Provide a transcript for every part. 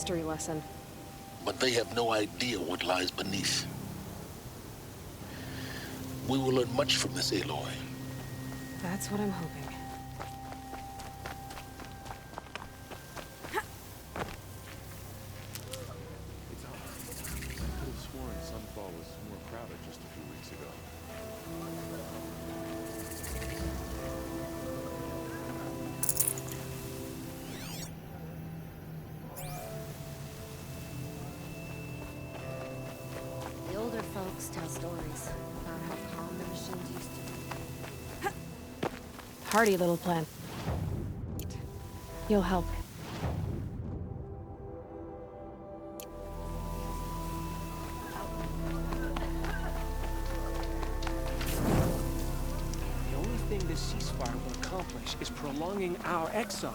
history lesson. But they have no idea what lies beneath. We will learn much from this Aloy. That's what I'm hoping. The older folks tell stories about how calm the machines used to be. Hardy little plan. You'll help. The only thing this ceasefire will accomplish is prolonging our exile.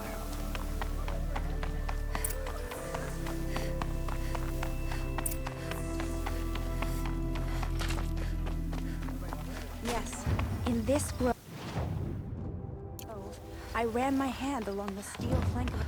Yes, in this grove, I ran my hand along the steel flank of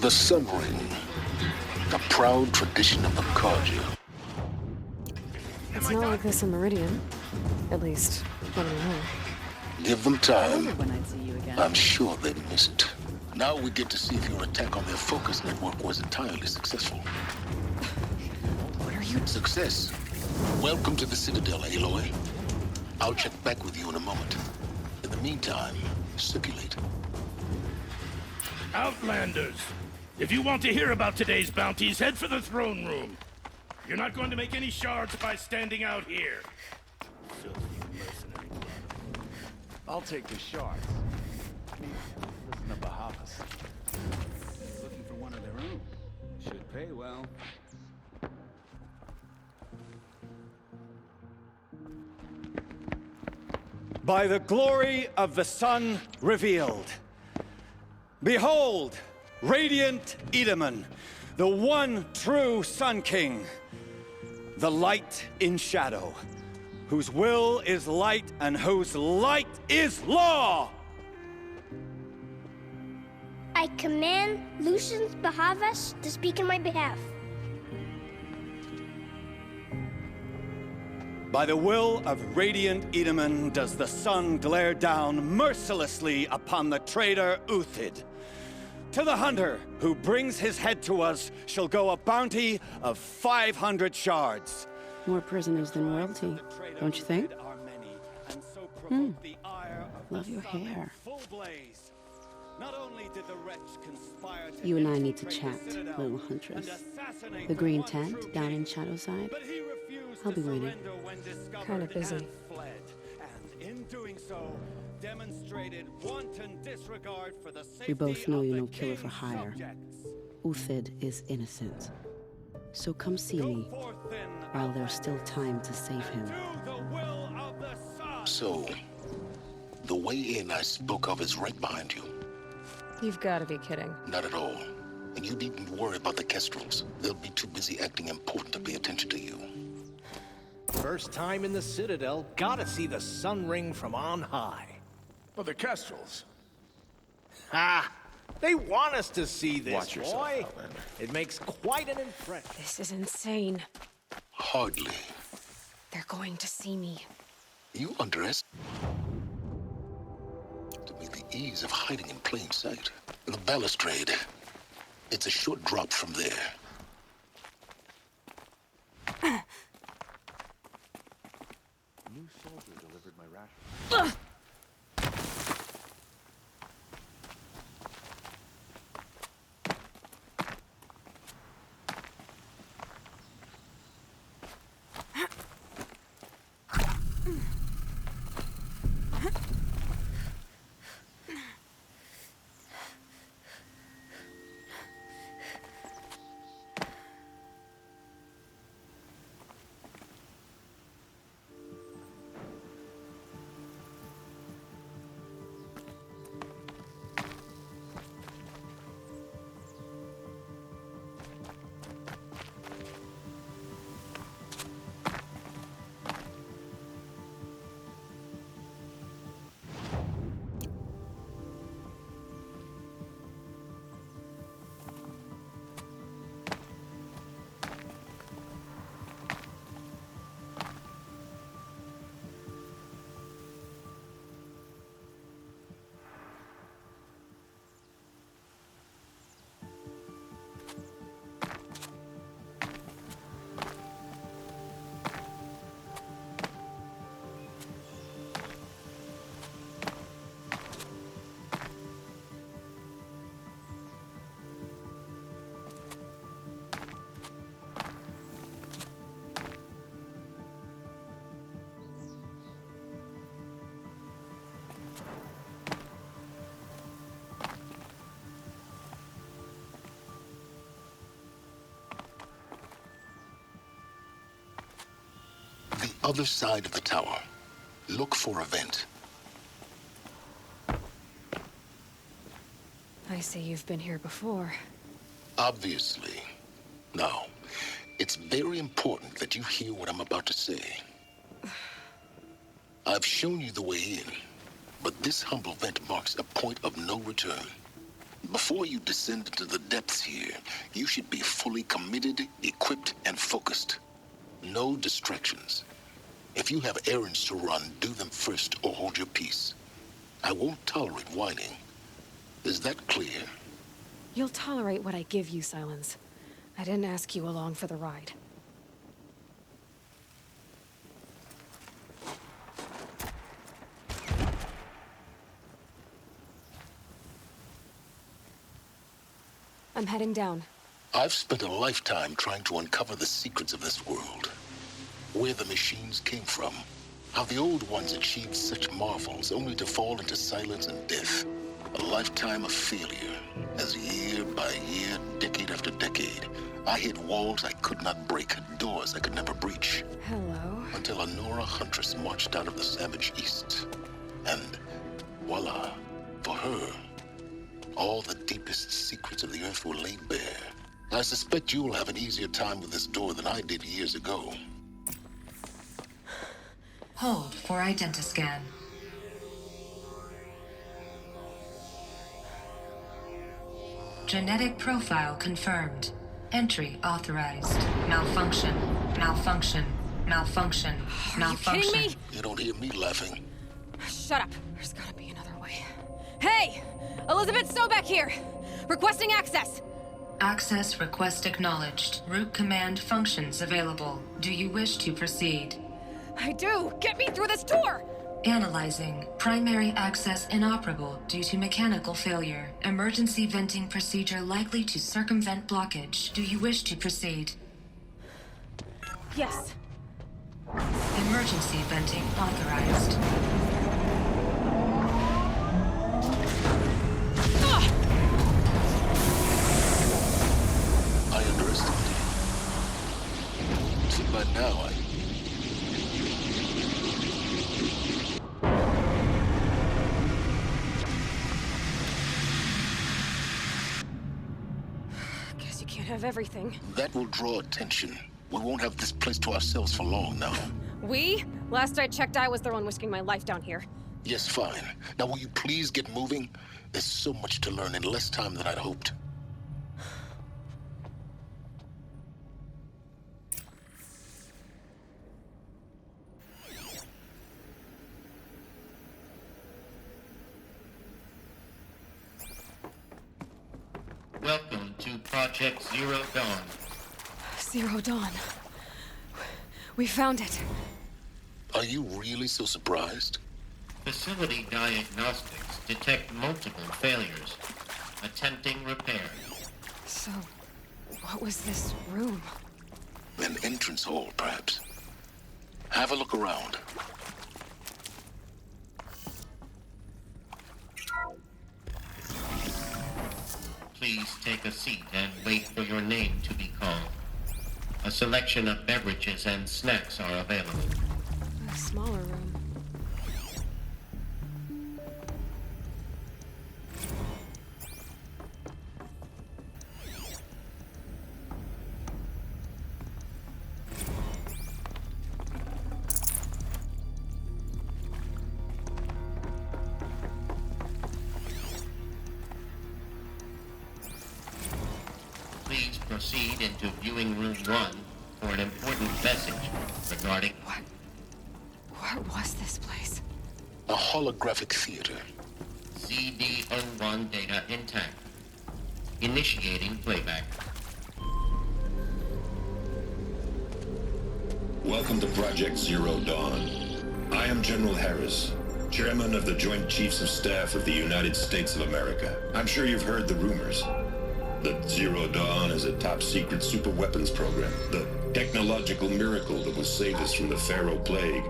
The Sun Ring, the proud tradition of the Carja. It's not like this in Meridian. At least, when I'm home. Give them time. When I'd see you again. I'm sure they'd miss it. Now we get to see if your attack on their focus network was entirely successful. What are you... Success. Welcome to the Citadel, Aloy. I'll check back with you in a moment. In the meantime, circulate. Outlanders! If you want to hear about today's bounties, head for the throne room. You're not going to make any shards by standing out here. Filthy mercenary blood. I'll take the shards. Listen to Bahavas. Looking for one of their own. Should pay well. By the glory of the sun revealed. Behold, radiant Edaman, the one true Sun King, the light in shadow, whose will is light and whose light is law! I command Lucius Bahavas to speak in my behalf. By the will of radiant Edaman does the sun glare down mercilessly upon the traitor Uthid. To the hunter who brings his head to us shall go a bounty of 500 shards. More prisoners than royalty, don't you think? Love your hair. You and I need to chat, little huntress. The green tent down in Shadowside. I'll be waiting. Kind of busy. We both know you're no killer for hire. Uthid is innocent. So come see me, while there's still time to save him. So, the way in I spoke of is right behind you. You've got to be kidding. Not at all. And you needn't worry about the Kestrels. They'll be too busy acting important to pay attention to you. First time in the Citadel, gotta see the sun ring from on high. But the Kestrels. Ha! They want us to see this, Watch yourself, boy. Outlander. It makes quite an impression. This is insane. Hardly. They're going to see me. You underestimate the ease of hiding in plain sight. The balustrade. It's a short drop from there. New soldier delivered my ration. The other side of the tower. Look for a vent. I see you've been here before. Obviously. Now, it's very important that you hear what I'm about to say. I've shown you the way in, but this humble vent marks a point of no return. Before you descend into the depths here, you should be fully committed, equipped, and focused. No distractions. If you have errands to run, do them first or hold your peace. I won't tolerate whining. Is that clear? You'll tolerate what I give you, Silence. I didn't ask you along for the ride. I'm heading down. I've spent a lifetime trying to uncover the secrets of this world. Where the machines came from. How the old ones achieved such marvels only to fall into silence and death. A lifetime of failure, as year by year, decade after decade, I hit walls I could not break, doors I could never breach. Hello. Until a Nora huntress marched out of the savage east. And voila, for her, all the deepest secrets of the earth were laid bare. I suspect you'll have an easier time with this door than I did years ago. Hold for identiscan. Genetic profile confirmed. Entry authorized. Malfunction. Malfunction. Malfunction. Malfunction. Are you kidding me? You don't hear me laughing. Shut up. There's gotta be another way. Hey! Elizabeth Sobeck here! Requesting access! Access request acknowledged. Root command functions available. Do you wish to proceed? I do! Get me through this door! Analyzing. Primary access inoperable due to mechanical failure. Emergency venting procedure likely to circumvent blockage. Do you wish to proceed? Yes. Emergency venting authorized. I underestimated you. See, by now of everything. That will draw attention. We won't have this place to ourselves for long now. We? Last I checked, I was the one risking my life down here. Yes, fine. Now will you please get moving? There's so much to learn in less time than I'd hoped. Welcome to Project Zero Dawn. Zero Dawn. We found it. Are you really so surprised? Facility diagnostics detect multiple failures, attempting repair. So, what was this room? An entrance hall, perhaps. Have a look around. Please take a seat and wait for your name to be called. A selection of beverages and snacks are available. A smaller room. Please proceed into viewing room 1 for an important message regarding... What was this place? A holographic theater. CD01 data intact. Initiating playback. Welcome to Project Zero Dawn. I am General Harris, Chairman of the Joint Chiefs of Staff of the United States of America. I'm sure you've heard the rumors. That Zero Dawn is a top-secret super-weapons program. The technological miracle that will save us from the Pharaoh Plague,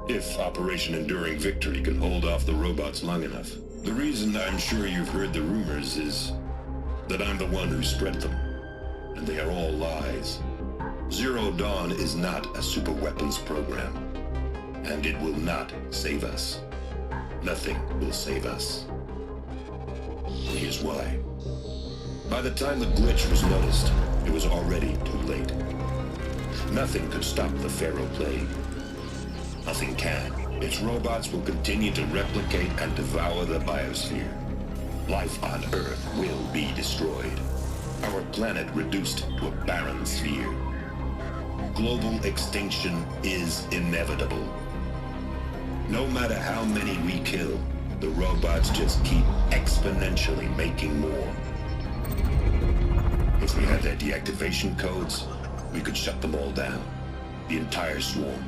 if Operation Enduring Victory can hold off the robots long enough. The reason I'm sure you've heard the rumors is that I'm the one who spread them. And they are all lies. Zero Dawn is not a super-weapons program. And it will not save us. Nothing will save us. Here's why. By the time the glitch was noticed, it was already too late. Nothing could stop the Pharaoh Plague. Nothing can. Its robots will continue to replicate and devour the biosphere. Life on Earth will be destroyed. Our planet reduced to a barren sphere. Global extinction is inevitable. No matter how many we kill, the robots just keep exponentially making more. If we had their deactivation codes, we could shut them all down. The entire swarm.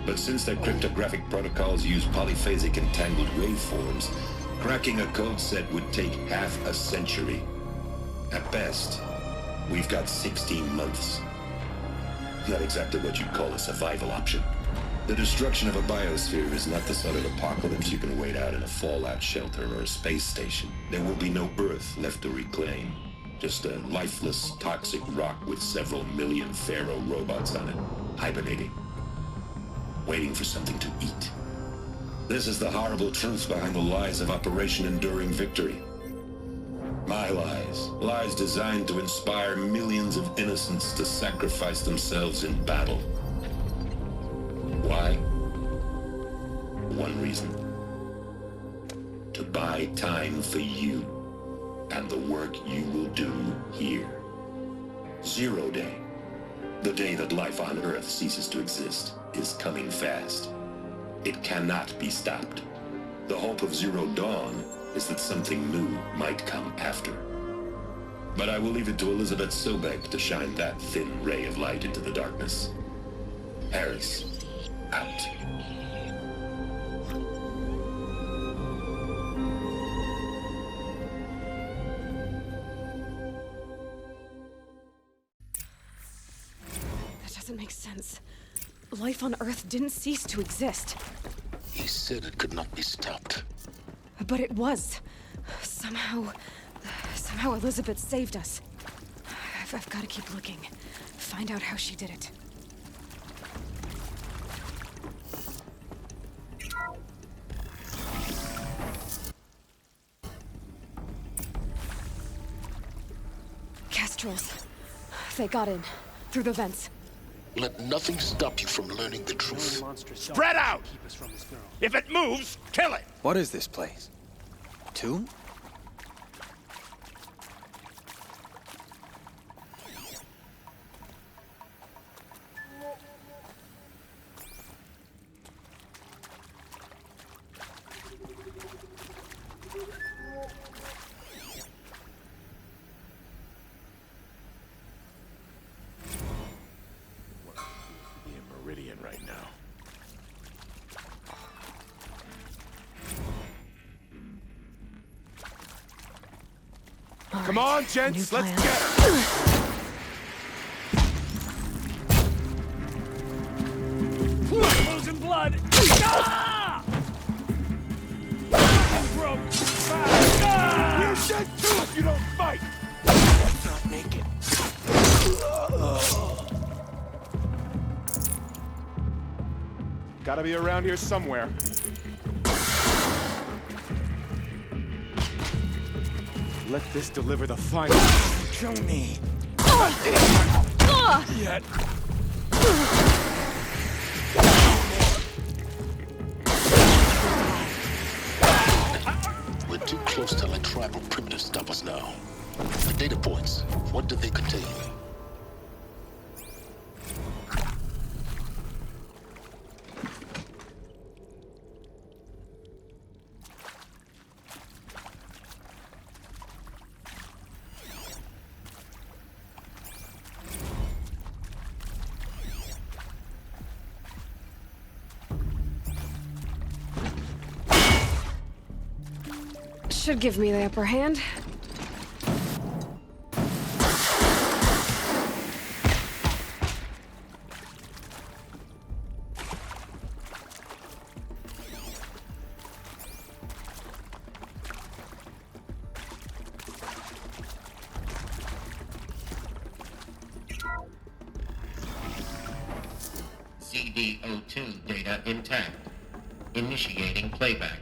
But since their cryptographic protocols use polyphasic entangled waveforms, cracking a code set would take half a century. At best, we've got 16 months. Not exactly what you'd call a survival option. The destruction of a biosphere is not the sort of apocalypse you can wait out in a fallout shelter or a space station. There will be no Earth left to reclaim. Just a lifeless, toxic rock with several million Pharaoh robots on it, hibernating, waiting for something to eat. This is the horrible truth behind the lies of Operation Enduring Victory. My lies. Lies designed to inspire millions of innocents to sacrifice themselves in battle. Why? One reason. To buy time for you. And the work you will do here. Zero Day, the day that life on Earth ceases to exist, is coming fast. It cannot be stopped. The hope of Zero Dawn is that something new might come after. But I will leave it to Elizabeth Sobek to shine that thin ray of light into the darkness. Harris, out. Doesn't make sense. Life on Earth didn't cease to exist. He said it could not be stopped. But it was. Somehow Elizabeth saved us. I've got to keep looking. Find out how she did it. Kestrels. They got in. Through the vents. Let nothing stop you from learning the truth. Spread out! If it moves, kill it! What is this place? Tomb? Right now. Come on, gents, let's get her! Losing blood! Ah! Broke! Ah! You're dead too if you don't fight! Let's not make it. Gotta be around here somewhere. Let this deliver the final. Show me. Yet. We're too close to let tribal primitives stop us now. The data points, what do they contain? Should give me the upper hand. CD02 data intact. Initiating playback.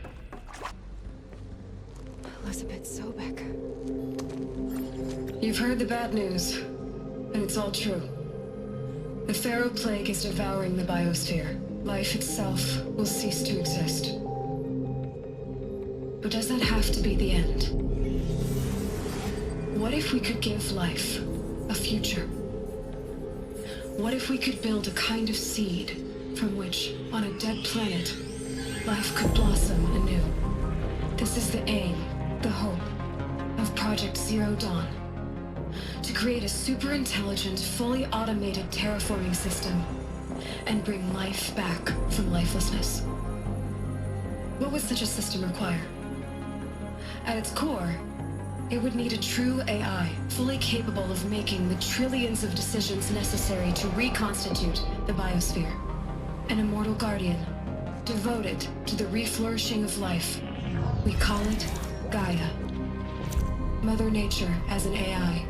Elizabeth Sobek. You've heard the bad news, and it's all true. The Pharaoh Plague is devouring the biosphere. Life itself will cease to exist. But does that have to be the end? What if we could give life a future? What if we could build a kind of seed from which, on a dead planet, life could blossom anew? This is the aim, the hope, of Project Zero Dawn. To create a super-intelligent, fully automated terraforming system and bring life back from lifelessness. What would such a system require? At its core, it would need a true AI, fully capable of making the trillions of decisions necessary to reconstitute the biosphere. An immortal guardian, devoted to the reflourishing of life. We call it Gaia. Mother Nature as an AI.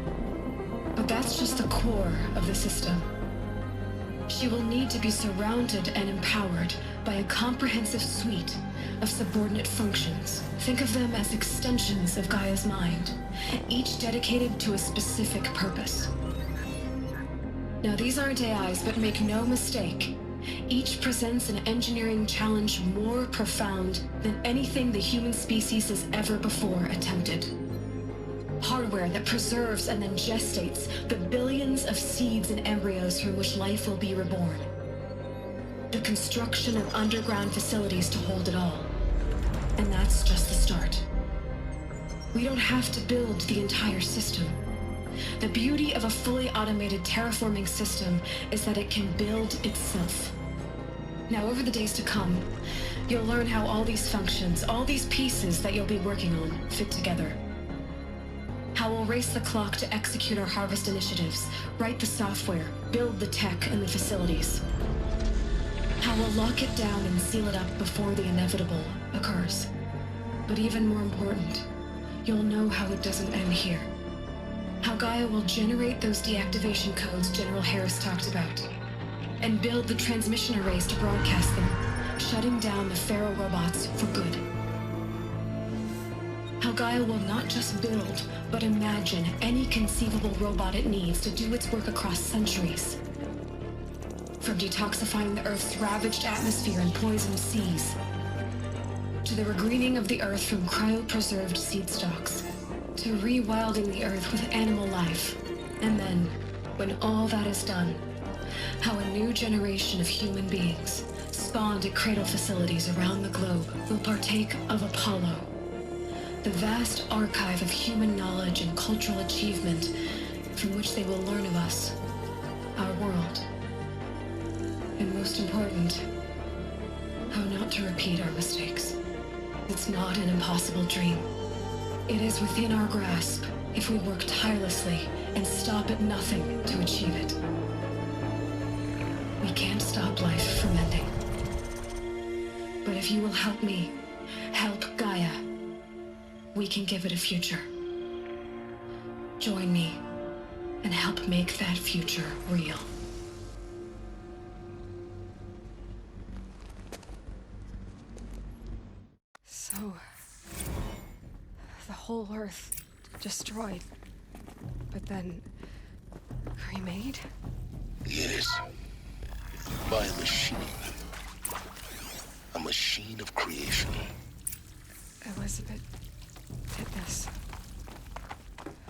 But that's just the core of the system. She will need to be surrounded and empowered by a comprehensive suite of subordinate functions. Think of them as extensions of Gaia's mind, each dedicated to a specific purpose. Now, these aren't AIs, but make no mistake, each presents an engineering challenge more profound than anything the human species has ever before attempted. Hardware that preserves and then gestates the billions of seeds and embryos from which life will be reborn. The construction of underground facilities to hold it all. And that's just the start. We don't have to build the entire system. The beauty of a fully automated terraforming system is that it can build itself. Now, over the days to come, you'll learn how all these functions, all these pieces that you'll be working on, fit together. How we'll race the clock to execute our harvest initiatives, write the software, build the tech and the facilities. How we'll lock it down and seal it up before the inevitable occurs. But even more important, you'll know how it doesn't end here. How Gaia will generate those deactivation codes General Harris talked about, and build the transmission arrays to broadcast them, shutting down the Pharaoh robots for good. How Gaia will not just build, but imagine any conceivable robot it needs to do its work across centuries. From detoxifying the Earth's ravaged atmosphere and poisoned seas, to the regreening of the Earth from cryopreserved seed stalks, to rewilding the Earth with animal life. And then, when all that is done, how a new generation of human beings, spawned at cradle facilities around the globe, will partake of Apollo, the vast archive of human knowledge and cultural achievement from which they will learn of us, our world, and most important, how not to repeat our mistakes. It's not an impossible dream. It is within our grasp if we work tirelessly and stop at nothing to achieve it. We can't stop life from ending. But if you will help me, help Gaia, we can give it a future. Join me and help make that future real. So, the whole Earth destroyed, but then remade? Yes. By a machine. A machine of creation. Elizabeth did this.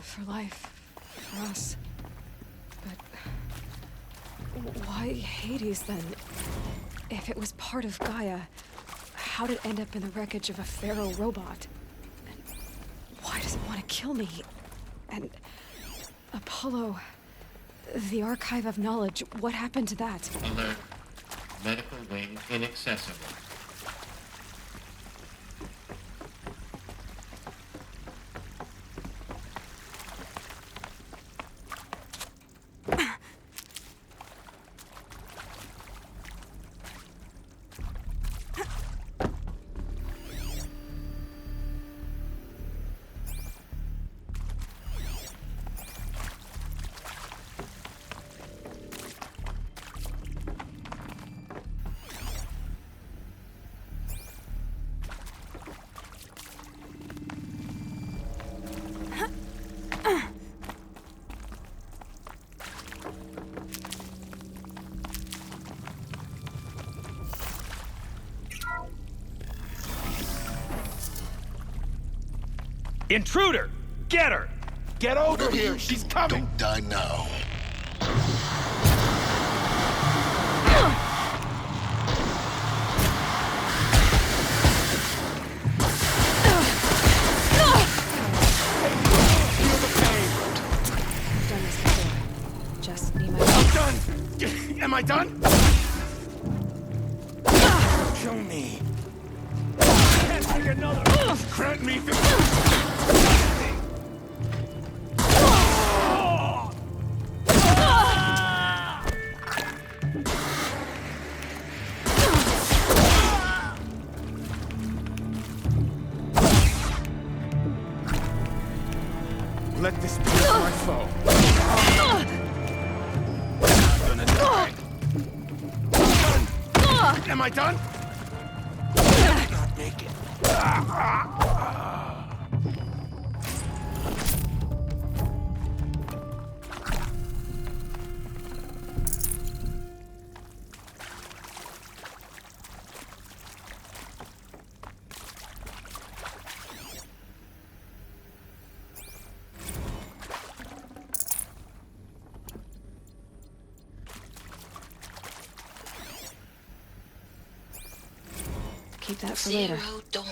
For life. For us. But why Hades then? If it was part of Gaia, how did it end up in the wreckage of a pharaoh robot? And why does it want to kill me? And Apollo, the archive of knowledge, what happened to that? Alert. Medical wing inaccessible. Intruder! Get her! Get over here! She's coming! Don't die now. Done this before. Just need my... I'm done! Am I done? Show me. Can't take another! Grant me Let this be my foe. I'm gonna die. Am I done? Not make it. Keep that for later. Zero Dawn.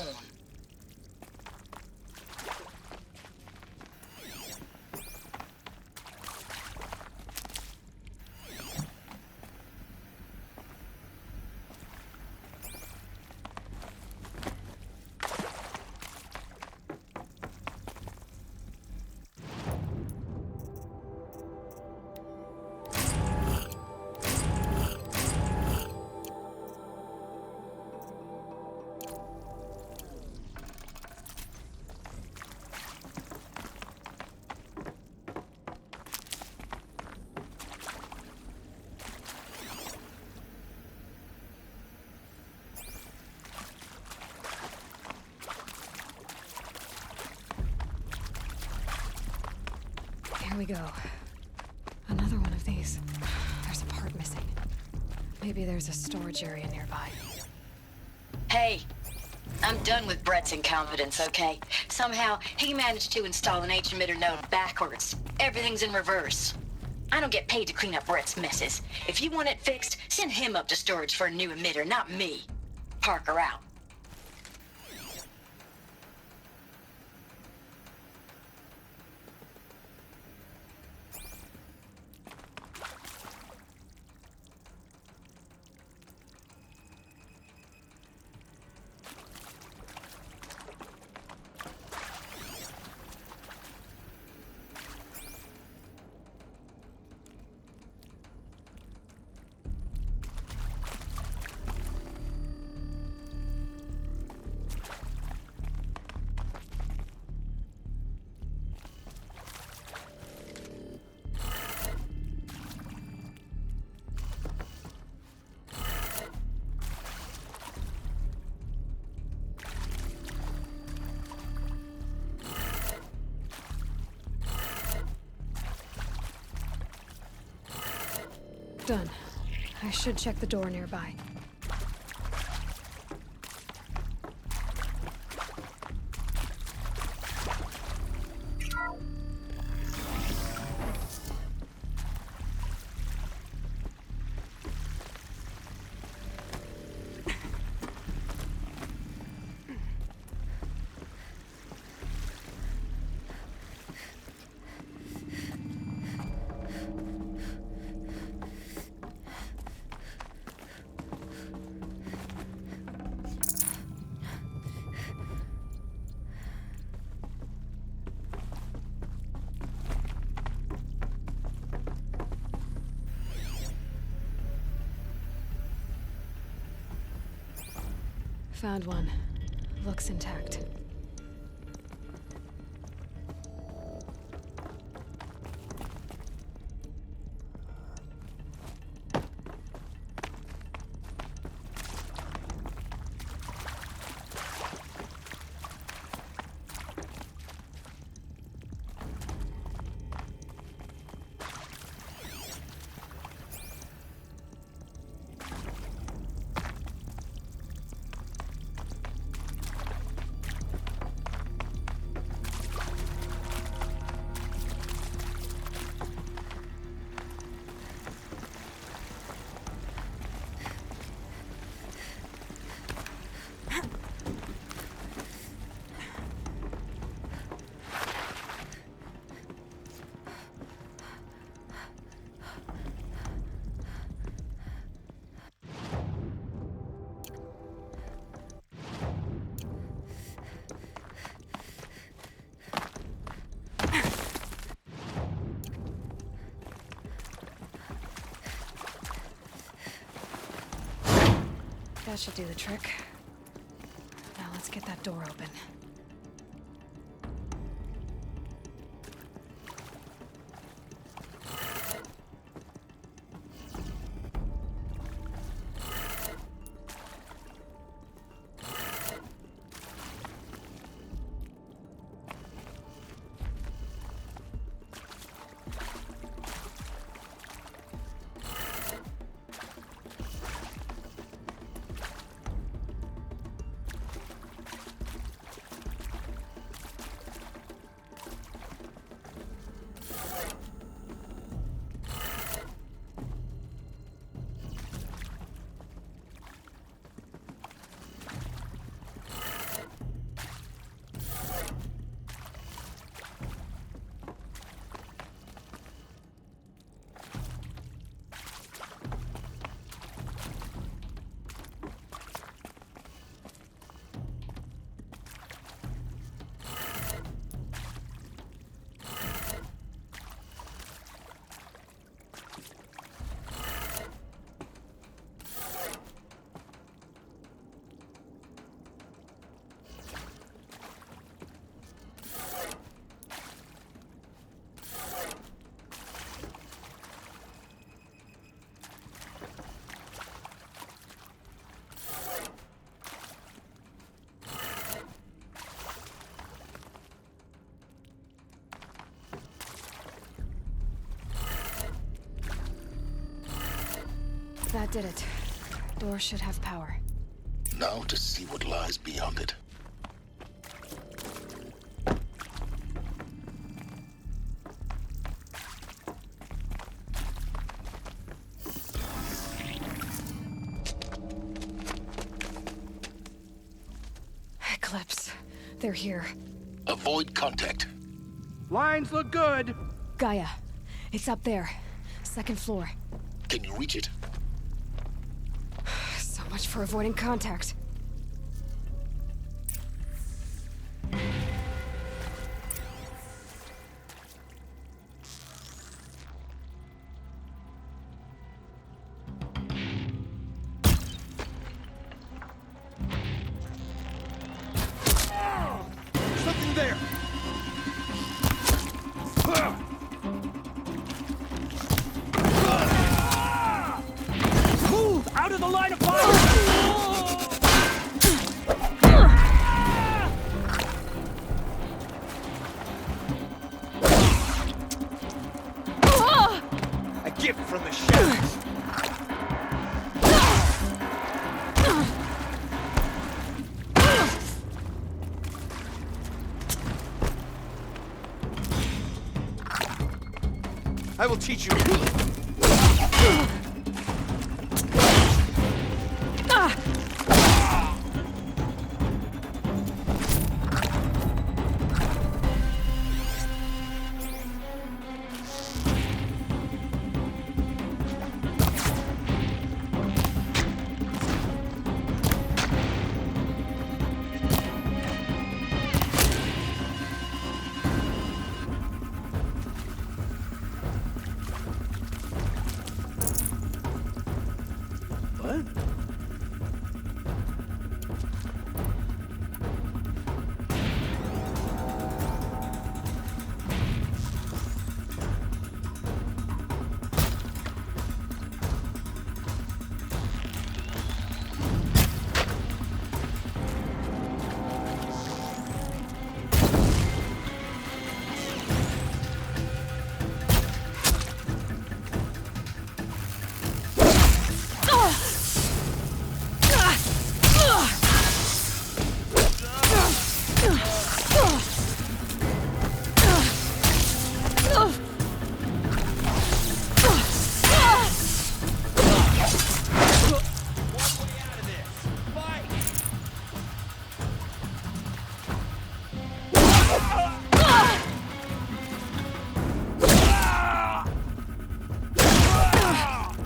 we go. Another one of these. There's a part missing. Maybe there's a storage area nearby. Hey, I'm done with Brett's incompetence, okay? Somehow, he managed to install an H-emitter node backwards. Everything's in reverse. I don't get paid to clean up Brett's messes. If you want it fixed, send him up to storage for a new emitter, not me. Parker out. Done. I should check the door nearby. Found one. Looks intact. That should do the trick. Now let's get that door open. That did it. Door should have power. Now to see what lies beyond it. Eclipse. They're here. Avoid contact. Lines look good. Gaia. It's up there. Second floor. Can you reach it? So much for avoiding contact. Something there. Move! Out of the line of fire! A gift from the shadows. I will teach you.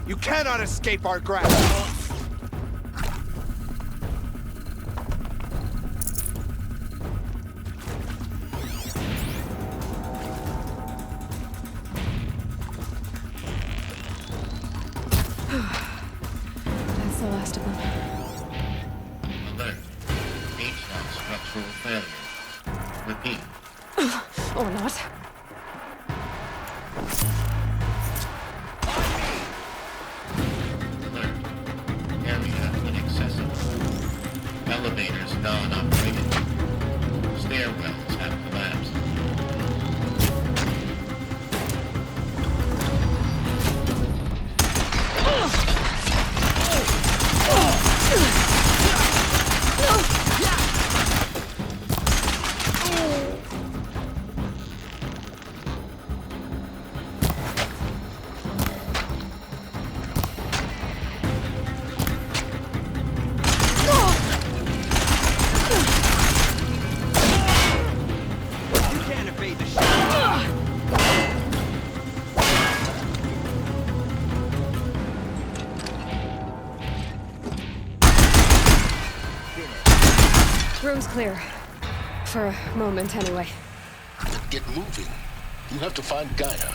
You cannot escape our grasp. That's the last of them. Alert. HVAC structural failure. Repeat. Or not. Alert. Area inaccessible. Elevators non-operated. Stairwells have collapsed. You can't evade the shadow. Room's clear. For a moment, anyway. Then get moving. You have to find Gaia.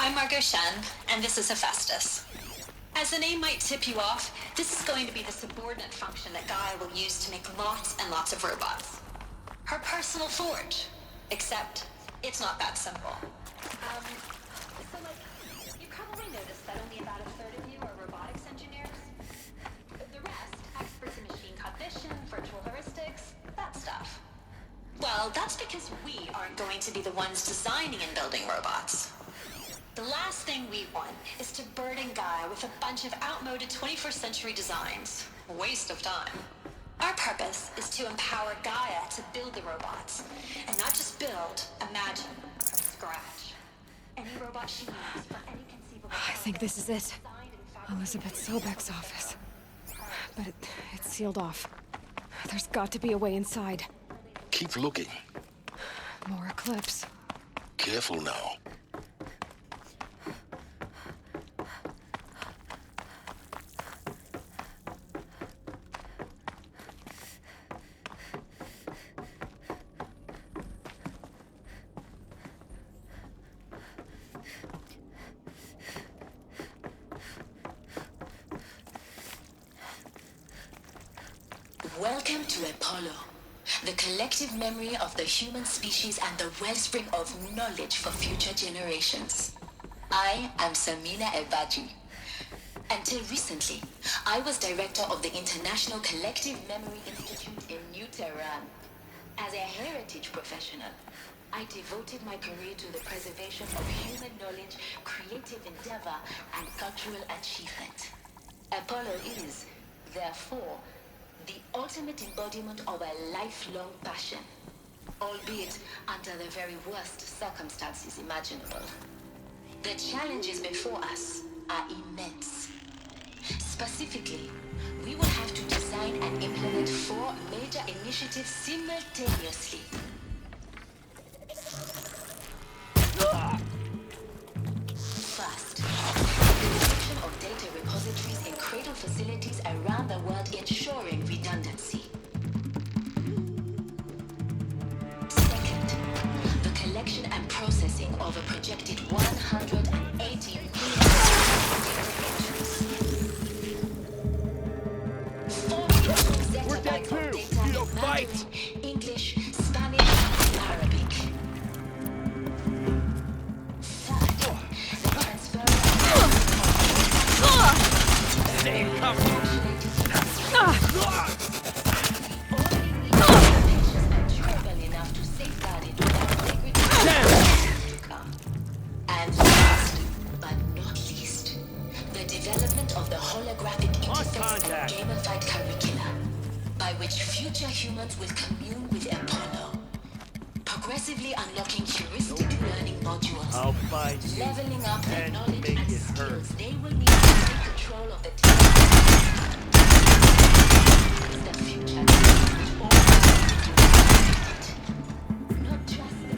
I'm Margot Shen, and this is Hephaestus. As the name might tip you off, this is going to be the subordinate function that Gaia will use to make lots and lots of robots. Her personal forge. Except, it's not that simple. You probably noticed that only about a third of you are robotics engineers. The rest, experts in machine cognition, virtual heuristics, that stuff. Well, that's because we aren't going to be the ones designing and building robots. The last thing we want is to burden Gaia with a bunch of outmoded 21st century designs. Waste of time. Our purpose is to empower Gaia to build the robots. And not just build, imagine, from scratch. Any robot she needs for any conceivable... I think this is it. Elizabeth Sobek's office. But it's sealed off. There's got to be a way inside. Keep looking. More Eclipse. Careful now. Welcome to Apollo, the collective memory of the human species and the wellspring of knowledge for future generations. I am Samina Ebaji. Until recently, I was director of the International Collective Memory Institute in New Tehran. As a heritage professional, I devoted my career to the preservation of human knowledge, creative endeavor, and cultural achievement. Apollo is, therefore, the ultimate embodiment of a lifelong passion, albeit under the very worst circumstances imaginable. The challenges before us are immense. Specifically, we will have to design and implement 4 major initiatives simultaneously. First, the creation of data repositories in cradle facilities around the world, ensuring redundancy. Second, the collection and processing of a projected 180 million data entries. 4 billion zettabytes of data in Mandarin, English, Spanish, and Arabic. Third, the transfer enough to safeguard it without integrity to come. And last but not least, the development of the holographic interface and gamified curricula, by which future humans will commune with Apollo, progressively unlocking heuristic learning modules, leveling up the knowledge and skills they will need to take control of the the future which all not just the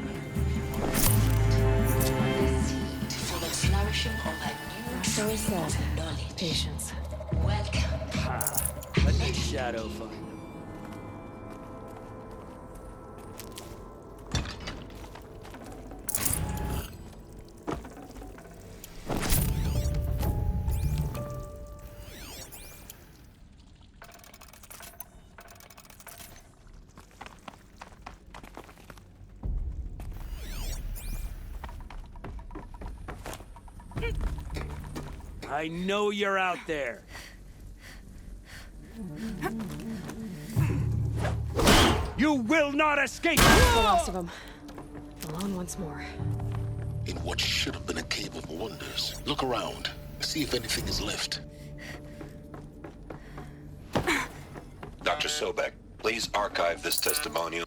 seed for the flourishing of a new So tree of knowledge. Patience. Let me shadow find them. I know you're out there. You will not escape! The last of them. Alone once more. In what should have been a cave of wonders. Look around. See if anything is left. Dr. Sobek, please archive this testimonial.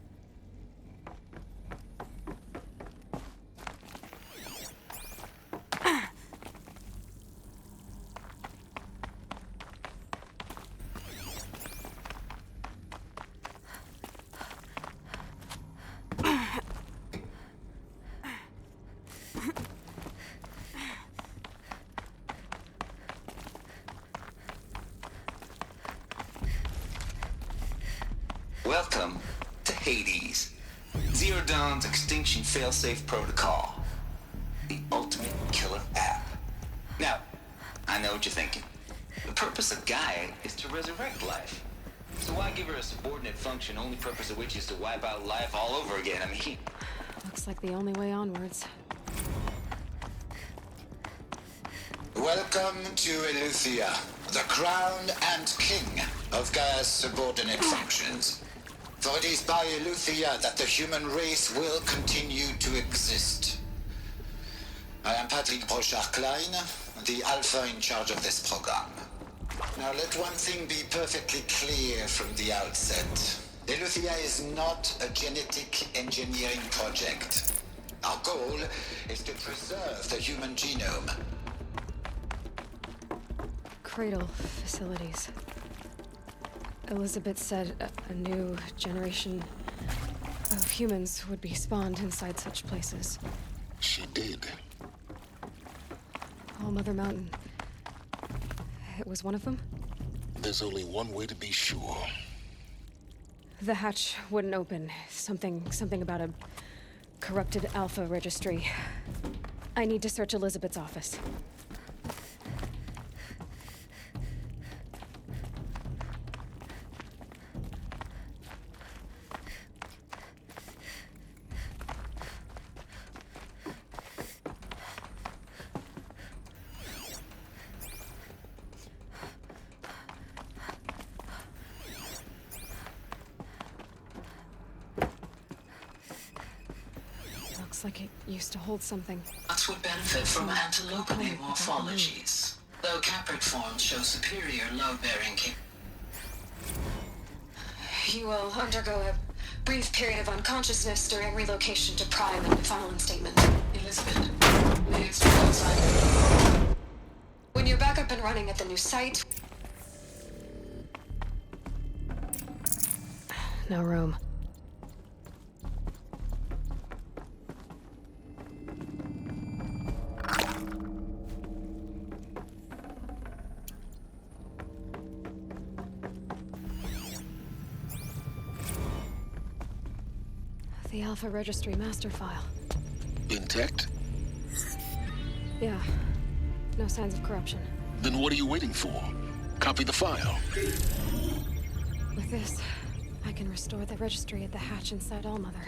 Welcome to Hades, Zero Dawn's extinction failsafe protocol, the ultimate killer app. know what you're thinking. The purpose of Gaia is to resurrect life. So why give her a subordinate function, only purpose of which is to wipe out life all over again? I mean... Looks like the only way onwards. Welcome to Eleuthia, the crown and king of Gaia's subordinate functions. For it is by Eleuthia that the human race will continue to exist. I am Patrick Brochard-Klein, the Alpha in charge of this program. Now let one thing be perfectly clear from the outset. Eleuthia is not a genetic engineering project. Our goal is to preserve the human genome. Cradle facilities. Elizabeth said a new generation of humans would be spawned inside such places. She did. All Mother Mountain. It was one of them? There's only one way to be sure. The hatch wouldn't open. Something about a corrupted Alpha registry. I need to search Elizabeth's office. Like it used to hold something. That's what benefit from antilopally morphologies, though caprid forms show superior load-bearing capability. You will undergo a brief period of unconsciousness during relocation to Prime and Fallen Statement. Elizabeth, may I step outside? When you're back up and running at the new site... No room. The Alpha Registry master file. Intact? Yeah. No signs of corruption. Then what are you waiting for? Copy the file. With this, I can restore the registry at the hatch inside Allmother.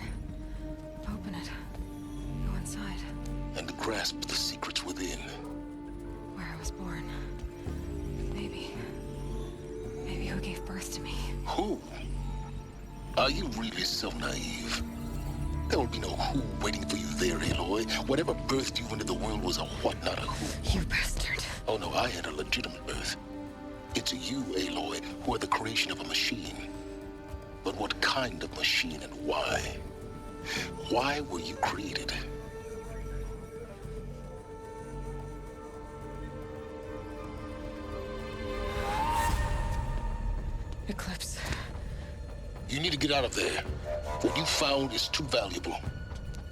Open it. Go inside. And grasp the secrets within. Where I was born. Maybe who gave birth to me. Who? Are you really so naive? There will be no who waiting for you there, Aloy. Whatever birthed you into the world was a what, not a who. You bastard. Oh no, I had a legitimate birth. It's you, Aloy, who are the creation of a machine. But what kind of machine and why? Why were you created? Eclipse. You need to get out of there. What you found is too valuable.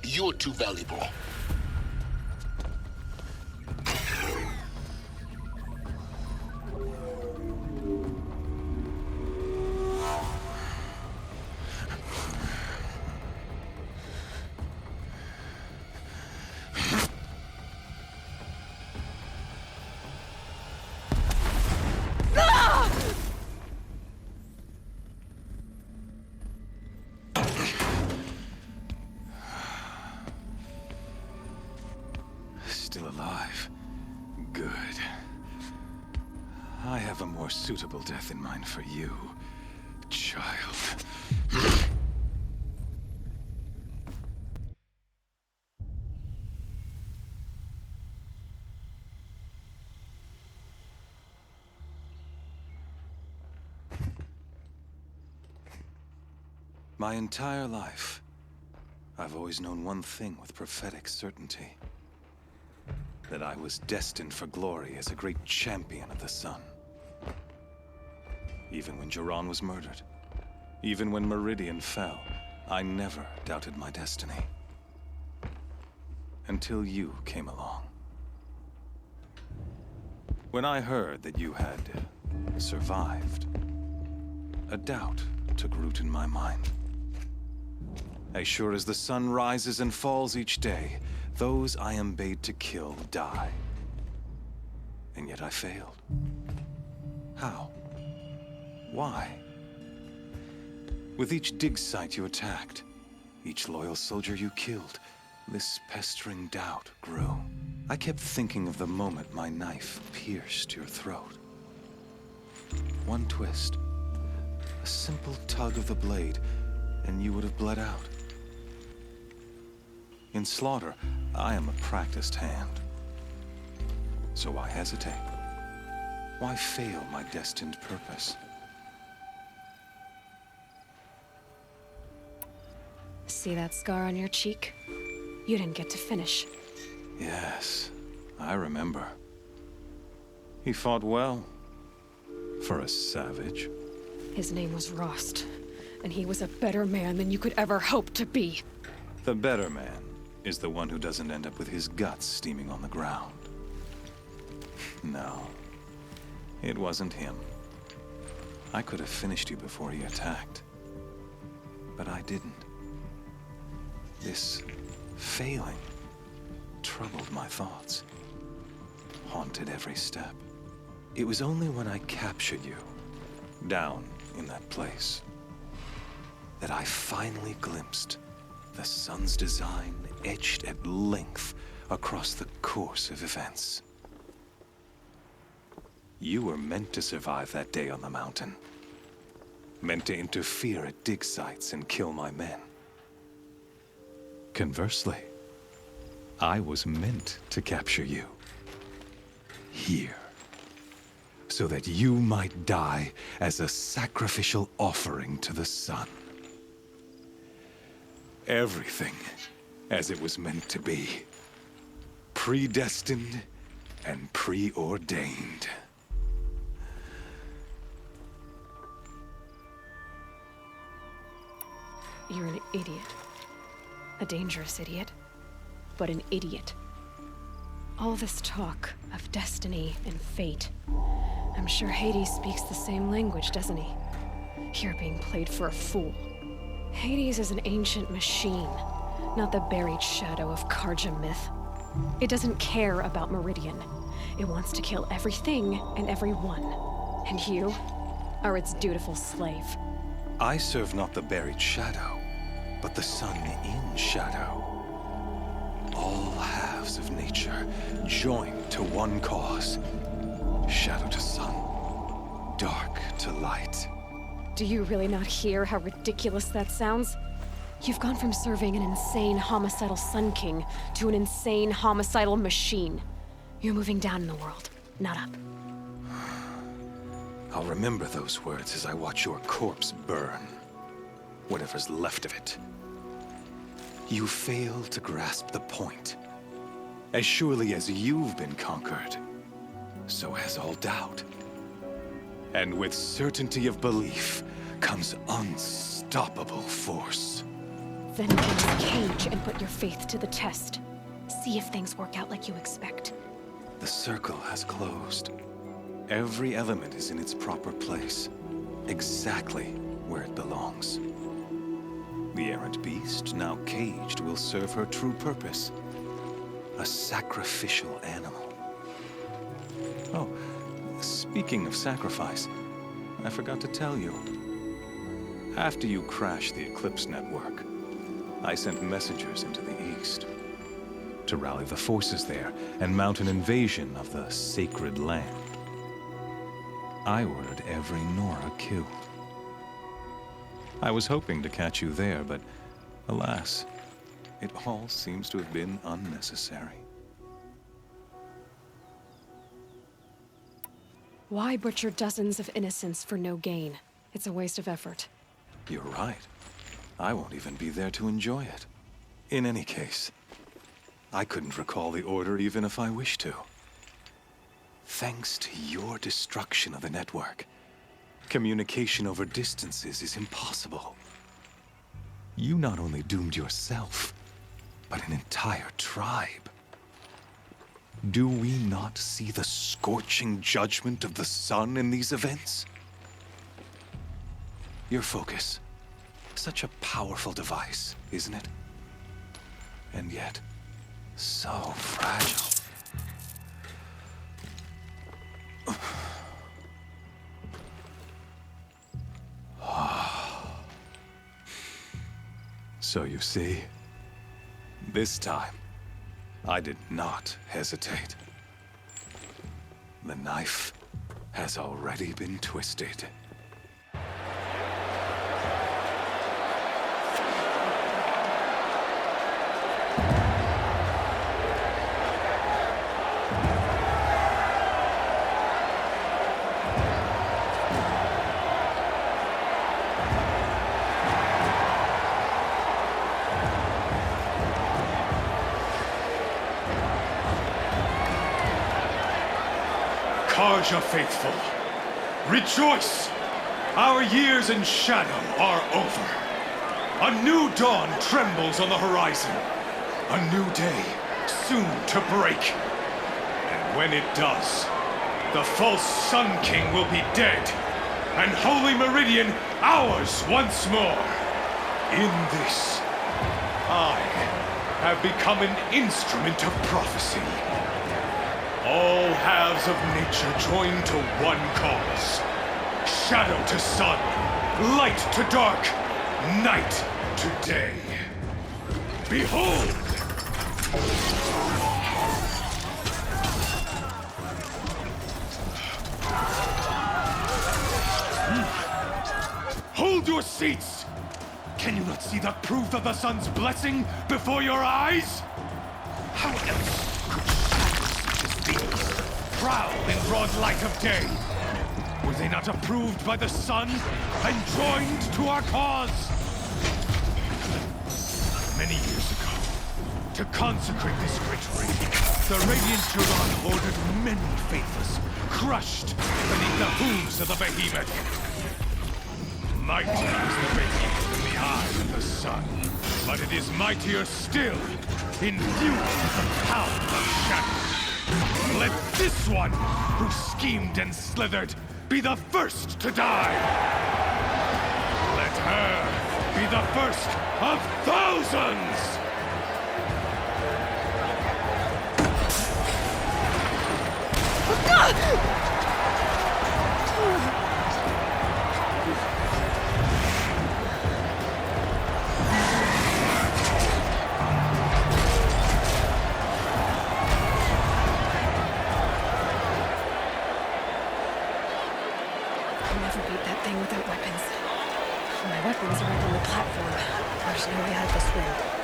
You're too valuable. Still alive. Good. I have a more suitable death in mind for you, child. My entire life, I've always known one thing with prophetic certainty. That I was destined for glory as a great champion of the sun. Even when Jiran was murdered, even when Meridian fell, I never doubted my destiny. Until you came along. When I heard that you had survived, a doubt took root in my mind. As sure as the sun rises and falls each day, those I am bade to kill die. and yet I failed. How? Why? With each dig site you attacked, each loyal soldier you killed, this pestering doubt grew. I kept thinking of the moment my knife pierced your throat. One twist, a simple tug of the blade, and you would have bled out. In slaughter, I am a practiced hand. So why hesitate? Why fail my destined purpose? See that scar on your cheek? You didn't get to finish. Yes, I remember. He fought well. For a savage. His name was Rost, and he was a better man than you could ever hope to be. The better man is the one who doesn't end up with his guts steaming on the ground. No, it wasn't him. I could have finished you before he attacked. But I didn't. This failing troubled my thoughts, haunted every step. It was only when I captured you, down in that place, that I finally glimpsed the sun's design etched at length across the course of events. You were meant to survive that day on the mountain. Meant to interfere at dig sites and kill my men. Conversely, I was meant to capture you. Here. So that you might die as a sacrificial offering to the sun. Everything as it was meant to be. Predestined and preordained. You're an idiot. A dangerous idiot, but an idiot. All this talk of destiny and fate. I'm sure Hades speaks the same language, doesn't he? You're being played for a fool. Hades is an ancient machine, not the buried shadow of Karja myth. It doesn't care about Meridian. It wants to kill everything and everyone. And you are its dutiful slave. I serve not the buried shadow, but the sun in shadow. All halves of nature joined to one cause. Shadow to sun, dark to light. Do you really not hear how ridiculous that sounds? You've gone from serving an insane homicidal Sun King to an insane homicidal machine. You're moving down in the world, not up. I'll remember those words as I watch your corpse burn. Whatever's left of it. You fail to grasp the point. As surely as you've been conquered, so has all doubt. And with certainty of belief comes unstoppable force. Then get in the cage and put your faith to the test. See if things work out like you expect. The circle has closed. Every element is in its proper place, exactly where it belongs. The errant beast, now caged, will serve her true purpose. A sacrificial animal. Oh, speaking of sacrifice, I forgot to tell you. After you crashed the Eclipse network, I sent messengers into the east to rally the forces there and mount an invasion of the sacred land. I ordered every Nora killed. I was hoping to catch you there, but alas, it all seems to have been unnecessary. Why butcher dozens of innocents for no gain? It's a waste of effort. You're right. I won't even be there to enjoy it. In any case, I couldn't recall the order even if I wished to. Thanks to your destruction of the network, communication over distances is impossible. You not only doomed yourself, but an entire tribe. Do we not see the scorching judgment of the sun in these events? Your focus. Such a powerful device, isn't it? And yet, so fragile. So you see, this time, I did not hesitate. The knife has already been twisted. Karja faithful, rejoice! Our years in shadow are over. A new dawn trembles on the horizon. A new day soon to break. And when it does, the false Sun King will be dead, and Holy Meridian ours once more. In this, I have become an instrument of prophecy. All halves of nature join to one cause. Shadow to sun, light to dark, night to day. Behold! Hold your seats! Can you not see the proof of the sun's blessing before your eyes? How else proud in broad light of day? Were they not approved by the sun and joined to our cause? Many years ago, to consecrate this great raid, the Radiant Turon ordered many faithless, crushed beneath the hooves of the behemoth. Mighty is the radiance in the eye of the sun, but it is mightier still, endued with the power of shadow. Let this one, who schemed and slithered, be the first to die! Let her be the first of thousands! Without weapons. My weapons are up on the platform. There's no way out of this room.